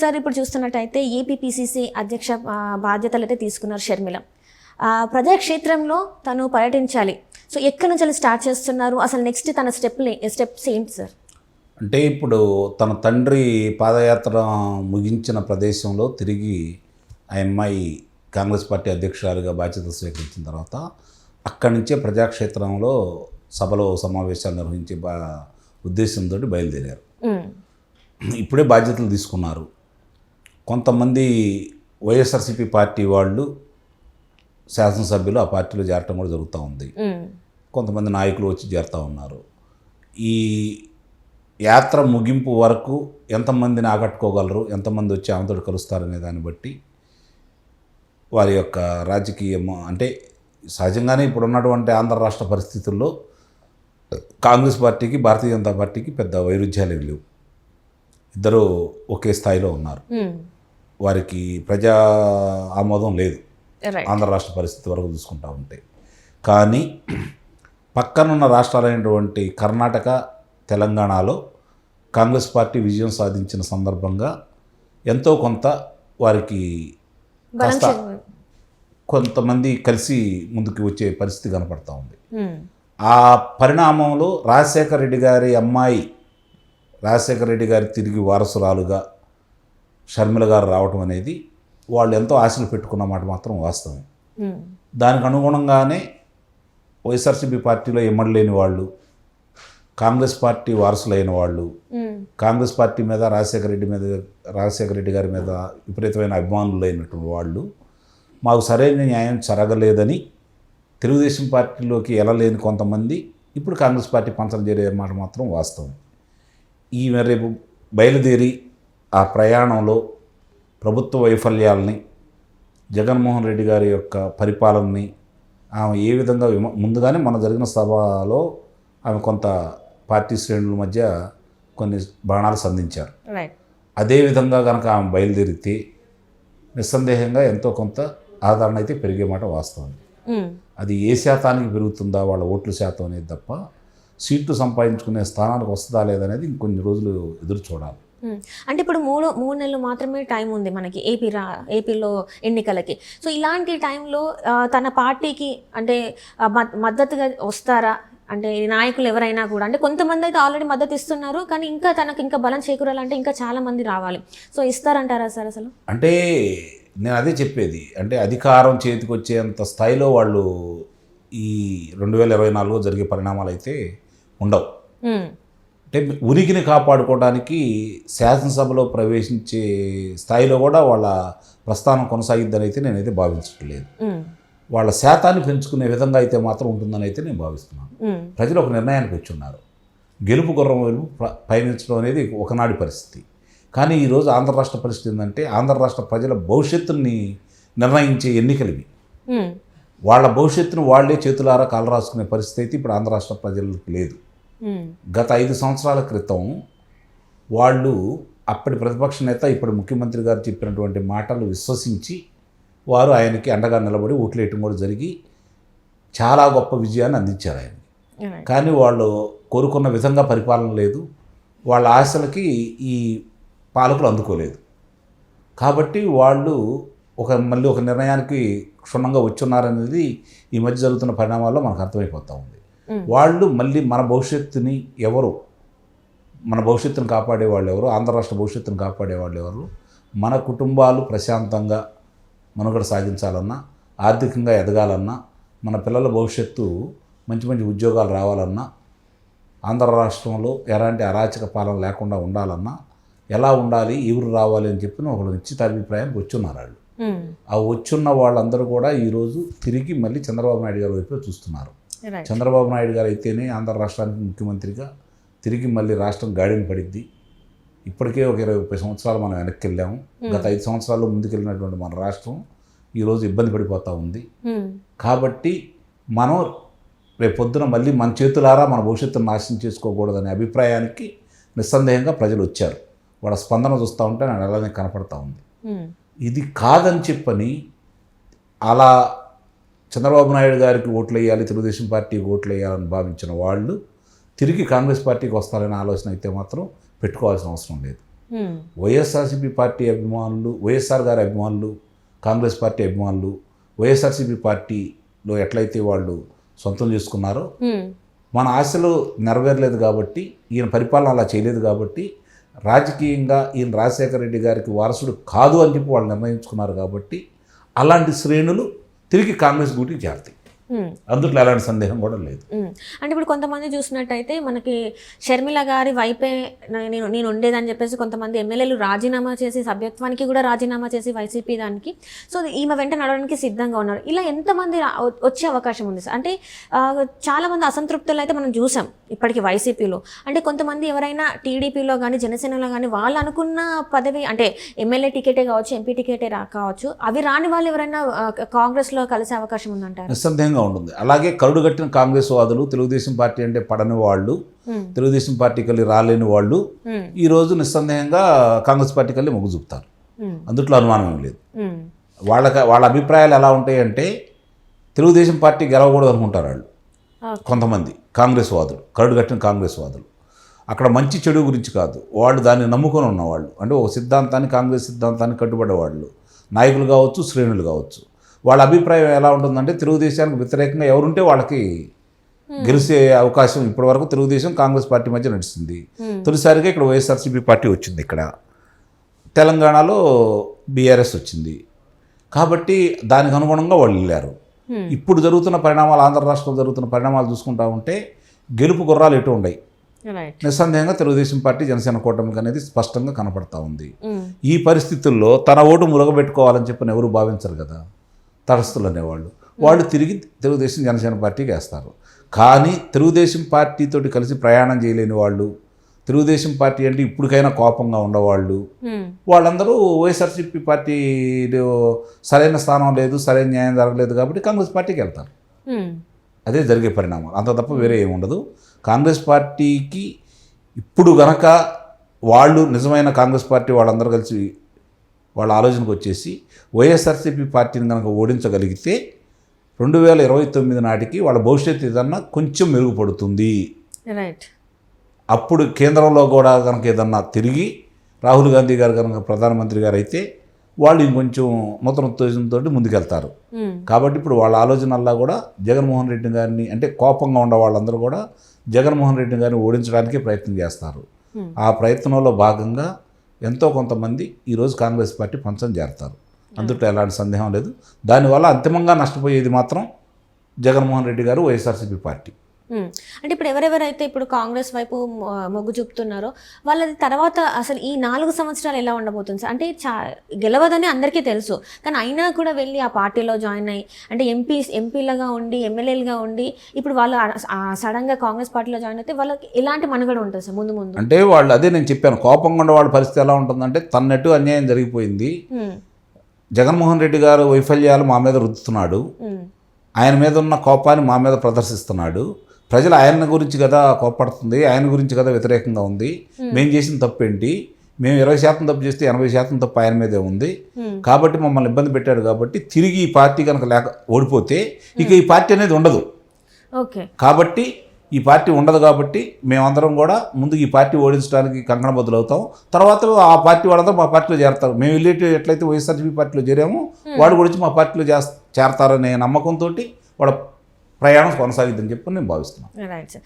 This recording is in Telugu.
సార్ ఇప్పుడు చూస్తున్నట్టయితే ఏపీపీసీసీ అధ్యక్ష బాధ్యతలు అయితే తీసుకున్నారు షర్మిల. ప్రజాక్షేత్రంలో తను పర్యటించాలి. సో ఎక్కడి నుంచి స్టార్ట్ చేస్తున్నారు, అసలు నెక్స్ట్ తన స్టెప్స్ ఏంటి సార్? అంటే ఇప్పుడు తన తండ్రి పాదయాత్ర ముగించిన ప్రదేశంలో తిరిగి ఆ అమ్మాయి కాంగ్రెస్ పార్టీ అధ్యక్షురాలుగా బాధ్యతలు స్వీకరించిన తర్వాత అక్కడి నుంచే ప్రజాక్షేత్రంలో సభలో సమావేశాలు నిర్వహించే ఉద్దేశంతో బయలుదేరారు. ఇప్పుడే బాధ్యతలు తీసుకున్నారు. కొంతమంది వైఎస్ఆర్సీపీ పార్టీ వాళ్ళు శాసనసభ్యులు ఆ పార్టీలో చేరటం కూడా జరుగుతూ ఉంది. కొంతమంది నాయకులు వచ్చి చేరుతూ ఉన్నారు. ఈ యాత్ర ముగింపు వరకు ఎంతమందిని ఆకట్టుకోగలరు, ఎంతమంది వచ్చి ఆమెతో కలుస్తారనే దాన్ని బట్టి వారి యొక్క రాజకీయం, అంటే సహజంగానే ఇప్పుడు ఉన్నటువంటి ఆంధ్ర రాష్ట్ర పరిస్థితుల్లో కాంగ్రెస్ పార్టీకి భారతీయ జనతా పార్టీకి పెద్ద వైరుధ్యాలు లేవు. ఇద్దరు ఒకే స్థాయిలో ఉన్నారు. వారికి ప్రజా ఆమోదం లేదు ఆంధ్ర రాష్ట్ర పరిస్థితి వరకు చూసుకుంటా ఉంటే. కానీ పక్కనున్న రాష్ట్రాలైనటువంటి కర్ణాటక, తెలంగాణలో కాంగ్రెస్ పార్టీ విజయం సాధించిన సందర్భంగా ఎంతో కొంత వారికి కాస్త కొంతమంది కలిసి ముందుకు వచ్చే పరిస్థితి కనపడతా ఉంది. ఆ పరిణామంలో రాజశేఖర రెడ్డి గారి అమ్మాయి, రాజశేఖర రెడ్డి గారి తిరిగి వారసురాలుగా షర్మిల గారు రావటం అనేది వాళ్ళు ఎంతో ఆశలు పెట్టుకున్న మాట మాత్రం వాస్తవం. దానికి అనుగుణంగానే వైఎస్ఆర్సీపీ పార్టీలో ఎమ్మడలేని వాళ్ళు, కాంగ్రెస్ పార్టీ వారసులైన వాళ్ళు, కాంగ్రెస్ పార్టీ మీద రాజశేఖర రెడ్డి గారి మీద విపరీతమైన అభిమానులైనటువంటి వాళ్ళు మాకు సరైన న్యాయం జరగలేదని తెలుగుదేశం పార్టీలోకి వెళ్ళలేని కొంతమంది ఇప్పుడు కాంగ్రెస్ పార్టీ పంచన చేరే మాట మాత్రం వాస్తవం. ఈ రేపు బయలుదేరి ఆ ప్రయాణంలో ప్రభుత్వ వైఫల్యాలని, జగన్మోహన్ రెడ్డి గారి యొక్క పరిపాలనని ఆమె ఏ విధంగా ముందుగానే మన జరిగిన సభలో ఆమె కొంత పార్టీ శ్రేణుల మధ్య కొన్ని బాణాలు సంధించారు. అదేవిధంగా కనుక ఆమె బయలుదేరితే నిస్సందేహంగా ఎంతో కొంత ఆదరణ అయితే పెరిగే మాట వాస్తవం. అది ఏ శాతానికి పెరుగుతుందా, వాళ్ళ ఓట్ల శాతం అనేది తప్ప సీట్లు సంపాదించుకునే స్థానానికి వస్తుందా లేదనేది ఇంకొన్ని రోజులు ఎదురు చూడాలి. అంటే ఇప్పుడు మూడు నెలలు మాత్రమే టైం ఉంది మనకి ఏపీలో ఎన్నికలకి. సో ఇలాంటి టైంలో తన పార్టీకి అంటే మద్దతుగా వస్తారా? అంటే నాయకులు ఎవరైనా కూడా, అంటే కొంతమంది అయితే ఆల్రెడీ మద్దతు ఇస్తున్నారు, కానీ ఇంకా తనకు ఇంకా బలం చేకూరాలంటే ఇంకా చాలామంది రావాలి. సో ఇస్తారంటారా సార్ అసలు? అంటే నేను అదే చెప్పేది, అంటే అధికారం చేతికి వచ్చేంత స్థాయిలో వాళ్ళు ఈ 2024లో జరిగే పరిణామాలు అయితే ఉండవు. అంటే ఉనికిని కాపాడుకోవడానికి శాసనసభలో ప్రవేశించే స్థాయిలో కూడా వాళ్ళ ప్రస్థానం కొనసాగిద్దని అయితే నేనైతే భావించట్లేదు. వాళ్ళ శాతాన్ని పెంచుకునే విధంగా అయితే మాత్రం ఉంటుందని అయితే నేను భావిస్తున్నాను. ప్రజలు ఒక నిర్ణయానికి వచ్చి ఉన్నారు. గెలుపు గుర్రం వైపు పయనించడం అనేది ఒకనాటి పరిస్థితి. కానీ ఈరోజు ఆంధ్ర రాష్ట్ర పరిస్థితి ఏంటంటే ఆంధ్ర రాష్ట్ర ప్రజల భవిష్యత్తుని నిర్ణయించే ఎన్నికలవి. వాళ్ళ భవిష్యత్తును వాళ్లే చేతులారా కాలు రాసుకునే పరిస్థితి అయితే ఇప్పుడు ఆంధ్ర రాష్ట్ర ప్రజలకు లేదు. గత 5 సంవత్సరాల క్రితం వాళ్ళు అప్పటి ప్రతిపక్ష నేత ఇప్పుడు ముఖ్యమంత్రి గారు చెప్పినటువంటి మాటలు విశ్వసించి వారు ఆయనకి అండగా నిలబడి ఓట్లేయటం కూడా జరిగి చాలా గొప్ప విజయాన్ని అందించారు ఆయనకి. కానీ వాళ్ళు కోరుకున్న విధంగా పరిపాలన లేదు, వాళ్ళ ఆశలకి ఈ పాలకులు అందుకోలేదు. కాబట్టి వాళ్ళు మళ్ళీ ఒక నిర్ణయానికి క్షుణ్ణంగా వచ్చున్నారనేది ఈ మధ్య జరుగుతున్న పరిణామాల్లో మనకు అర్థమైపోతూ ఉంది. వాళ్ళు మళ్ళీ మన భవిష్యత్తుని మన భవిష్యత్తును కాపాడేవాళ్ళు ఎవరు, ఆంధ్ర రాష్ట్ర భవిష్యత్తును కాపాడేవాళ్ళు ఎవరు, మన కుటుంబాలు ప్రశాంతంగా మనుగడ సాగించాలన్నా, ఆర్థికంగా ఎదగాలన్నా, మన పిల్లల భవిష్యత్తు మంచి మంచి ఉద్యోగాలు రావాలన్నా, ఆంధ్ర రాష్ట్రంలో ఎలాంటి అరాచక పాలన లేకుండా ఉండాలన్నా ఎలా ఉండాలి, ఎవరు రావాలి అని చెప్పిన ఒక నిశ్చితాభిప్రాయానికి వచ్చున్నారు వాళ్ళు. ఆ వచ్చున్న వాళ్ళందరూ కూడా ఈరోజు తిరిగి మళ్ళీ చంద్రబాబు నాయుడు గారి వైపు చూస్తున్నారు. చంద్రబాబు నాయుడు గారు అయితేనే ఆంధ్ర రాష్ట్రానికి ముఖ్యమంత్రిగా తిరిగి మళ్ళీ రాష్ట్రం గాడిన పడిద్ది. ఇప్పటికే ఒక 20-30 సంవత్సరాలు మనం వెనక్కి వెళ్ళాము. గత 5 సంవత్సరాల్లో ముందుకెళ్ళినటువంటి మన రాష్ట్రం ఈరోజు ఇబ్బంది పడిపోతూ ఉంది. కాబట్టి మనం రేపొద్దున మళ్ళీ మన చేతులారా మన భవిష్యత్తును నాశనం చేసుకోకూడదనే అభిప్రాయానికి నిస్సందేహంగా ప్రజలు వచ్చారు. వాళ్ళ స్పందన చూస్తూ ఉంటే నాకు అలానే కనపడతా ఉంది. ఇది కాదని చెప్పని అలా చంద్రబాబు నాయుడు గారికి ఓట్లు వేయాలి, తెలుగుదేశం పార్టీకి ఓట్లు వేయాలని భావించిన వాళ్ళు తిరిగి కాంగ్రెస్ పార్టీకి వస్తారనే ఆలోచన అయితే మాత్రం పెట్టుకోవాల్సిన అవసరం లేదు. వైఎస్ఆర్సీపీ పార్టీ అభిమానులు, వైఎస్ఆర్ గారి అభిమానులు, కాంగ్రెస్ పార్టీ అభిమానులు వైఎస్ఆర్సీపీ పార్టీలో ఎట్లయితే వాళ్ళు సొంతం చేసుకున్నారో మన ఆశలు నెరవేరలేదు కాబట్టి, ఈయన పరిపాలన అలా చేయలేదు కాబట్టి, రాజకీయంగా ఈయన రాజశేఖర రెడ్డి గారికి వారసుడు కాదు అని చెప్పి వాళ్ళు నిర్ణయించుకున్నారు కాబట్టి అలాంటి శ్రేణులు తిరిగి కాంగ్రెస్ గూటికి చేరతాయి. అందుట్లో ఎలాంటి సందేహం కూడా లేదు. అంటే ఇప్పుడు కొంతమంది చూసినట్టయితే మనకి షర్మిల గారి వైపే నేను ఉండేదని చెప్పేసి కొంతమంది ఎమ్మెల్యేలు రాజీనామా చేసి, సభ్యత్వానికి కూడా రాజీనామా చేసి వైసీపీ దానికి, సో ఈమె వెంట నడవడానికి సిద్ధంగా ఉన్నారు. ఇలా ఎంతమంది వచ్చే అవకాశం ఉంది సార్? అంటే చాలామంది అసంతృప్తులు అయితే మనం చూసాం ఇప్పటికీ వైసీపీలో. అంటే కొంతమంది ఎవరైనా టీడీపీలో కానీ జనసేనలో కానీ వాళ్ళు అనుకున్న పదవి అంటే ఎమ్మెల్యే టికెటే కావచ్చు, ఎంపీ టికెటే కావచ్చు, అవి రాని వాళ్ళు ఎవరైనా కాంగ్రెస్లో కలిసే అవకాశం ఉందంటారు? నిస్సందేహంగా ఉంటుంది. అలాగే కరుడుగట్టిన కాంగ్రెస్ వాదులు, తెలుగుదేశం పార్టీ అంటే పడని వాళ్ళు, తెలుగుదేశం పార్టీకి వెళ్ళి రాలేని వాళ్ళు ఈ రోజు నిస్సందేహంగా కాంగ్రెస్ పార్టీకి వెళ్ళి మొగ్గు చూపుతారు. అందుట్లో అనుమానం ఏం లేదు. వాళ్ళ అభిప్రాయాలు ఎలా ఉంటాయంటే తెలుగుదేశం పార్టీ గెలవకూడదు అనుకుంటారు వాళ్ళు. కొంతమంది కాంగ్రెస్ వాదులు, కరుడుగట్టిన కాంగ్రెస్ వాదులు అక్కడ మంచి చెడు గురించి కాదు, వాళ్ళు దాన్ని నమ్ముకొని ఉన్నవాళ్ళు, అంటే ఒక సిద్ధాంతాన్ని, కాంగ్రెస్ సిద్ధాంతాన్ని కట్టుబడేవాళ్ళు, నాయకులు కావచ్చు, శ్రేణులు కావచ్చు. వాళ్ళ అభిప్రాయం ఎలా ఉంటుందంటే తెలుగుదేశానికి వ్యతిరేకంగా ఎవరుంటే వాళ్ళకి గెలిచే అవకాశం. ఇప్పటివరకు తెలుగుదేశం కాంగ్రెస్ పార్టీ మధ్య నడుస్తుంది. తొలిసారిగా ఇక్కడ వైఎస్ఆర్సీపీ పార్టీ వచ్చింది, ఇక్కడ తెలంగాణలో బీఆర్ఎస్ వచ్చింది. కాబట్టి దానికి అనుగుణంగా వాళ్ళు వెళ్ళారు. ఇప్పుడు జరుగుతున్న పరిణామాలు, ఆంధ్ర రాష్ట్రంలో జరుగుతున్న పరిణామాలు చూసుకుంటా ఉంటే గెలుపు గుర్రాలు ఎటు ఉన్నాయి. నిస్సందేహంగా తెలుగుదేశం పార్టీ జనసేన కూటమికి అనేది స్పష్టంగా కనపడతా ఉంది. ఈ పరిస్థితుల్లో తన ఓటు మురగబెట్టుకోవాలని చెప్పని ఎవరు భావించరు కదా తటస్థులు అనేవాళ్ళు. వాళ్ళు తిరిగి తెలుగుదేశం జనసేన పార్టీకి వేస్తారు. కానీ తెలుగుదేశం పార్టీతోటి కలిసి ప్రయాణం చేయలేని వాళ్ళు, తెలుగుదేశం పార్టీ అంటే ఇప్పటికైనా కోపంగా ఉండేవాళ్ళు, వాళ్ళందరూ వైఎస్ఆర్సీపీ పార్టీలో సరైన స్థానం లేదు, సరైన న్యాయం జరగలేదు కాబట్టి కాంగ్రెస్ పార్టీకి వెళ్తారు. అదే జరిగే పరిణామాలు, అంత తప్ప వేరే ఏమి ఉండదు. కాంగ్రెస్ పార్టీకి ఇప్పుడు గనక వాళ్ళు నిజమైన కాంగ్రెస్ పార్టీ వాళ్ళందరూ కలిసి వాళ్ళ ఆలోచనకు వచ్చేసి వైఎస్ఆర్సీపీ పార్టీని కనుక ఓడించగలిగితే 2029 నాటికి వాళ్ళ భవిష్యత్తు ఏదన్నా కొంచెం మెరుగుపడుతుంది. అప్పుడు కేంద్రంలో కూడా కనుక ఏదన్నా తిరిగి రాహుల్ గాంధీ గారు కనుక ప్రధానమంత్రి గారు అయితే వాళ్ళు ఇంకొంచెం నూతన ఉత్తేజంతో ముందుకెళ్తారు. కాబట్టి ఇప్పుడు వాళ్ళ ఆలోచనల్లా కూడా జగన్మోహన్ రెడ్డి గారిని, అంటే కోపంగా ఉన్న వాళ్ళందరూ కూడా జగన్మోహన్ రెడ్డి గారిని ఓడించడానికే ప్రయత్నం చేస్తారు. ఆ ప్రయత్నంలో భాగంగా ఎంతో కొంతమంది ఈరోజు కాంగ్రెస్ పార్టీ పంచం చేరతారు. అందులో ఎలాంటి సందేహం లేదు. దానివల్ల అంతిమంగా నష్టపోయేది మాత్రం జగన్మోహన్ రెడ్డి గారు, వైఎస్ఆర్సీపీ పార్టీ. అంటే ఇప్పుడు ఎవరెవరైతే ఇప్పుడు కాంగ్రెస్ వైపు మొగ్గు చూపుతున్నారో వాళ్ళది తర్వాత అసలు ఈ 4 సంవత్సరాలు ఎలా ఉండబోతుంది సార్? అంటే గెలవదని అందరికీ తెలుసు, కానీ అయినా కూడా వెళ్ళి ఆ పార్టీలో జాయిన్ అయ్యి, అంటే ఎంపీలుగా ఉండి, ఎమ్మెల్యేలుగా ఉండి, ఇప్పుడు వాళ్ళు సడన్గా కాంగ్రెస్ పార్టీలో జాయిన్ అయితే వాళ్ళకి ఎలాంటి మనుగడ ఉంటుంది సార్ ముందు ముందు? అంటే వాళ్ళు, అదే నేను చెప్పాను, కోపంగా ఉన్న వాళ్ళ పరిస్థితి ఎలా ఉంటుందంటే తన్నట్టు అన్యాయం జరిగిపోయింది, జగన్మోహన్ రెడ్డి గారు వైఫల్యాలు మా మీద రుద్దుతున్నాడు, ఆయన మీద ఉన్న కోపాన్ని మా మీద ప్రదర్శిస్తున్నాడు, ప్రజలు ఆయన గురించి కదా కోప్పడుతుంది, ఆయన గురించి కదా వ్యతిరేకంగా ఉంది, మేము చేసిన తప్పు ఏంటి, మేము 20% తప్పు చేస్తే 80% తప్పు ఆయన మీదే ఉంది, కాబట్టి మమ్మల్ని ఇబ్బంది పెట్టాడు, కాబట్టి తిరిగి ఈ పార్టీ కనుక ఓడిపోతే ఇక ఈ పార్టీ అనేది ఉండదు. కాబట్టి ఈ పార్టీ ఉండదు, కాబట్టి మేమందరం కూడా ముందు ఈ పార్టీ ఓడించడానికి కంకణబద్దులు అవుతాం, తర్వాత ఆ పార్టీ వాళ్ళందరూ మా పార్టీలో చేరతారు. మేము వెళ్ళేటి ఎట్లయితే వైఎస్ఆర్సీపీ పార్టీలో చేరామో వాడు గురించి మా పార్టీలో చేరతారనే నమ్మకంతో వాళ్ళ ప్రయాణం కొనసాగిద్దని చెప్పి నేను భావిస్తున్నాను. Right sir.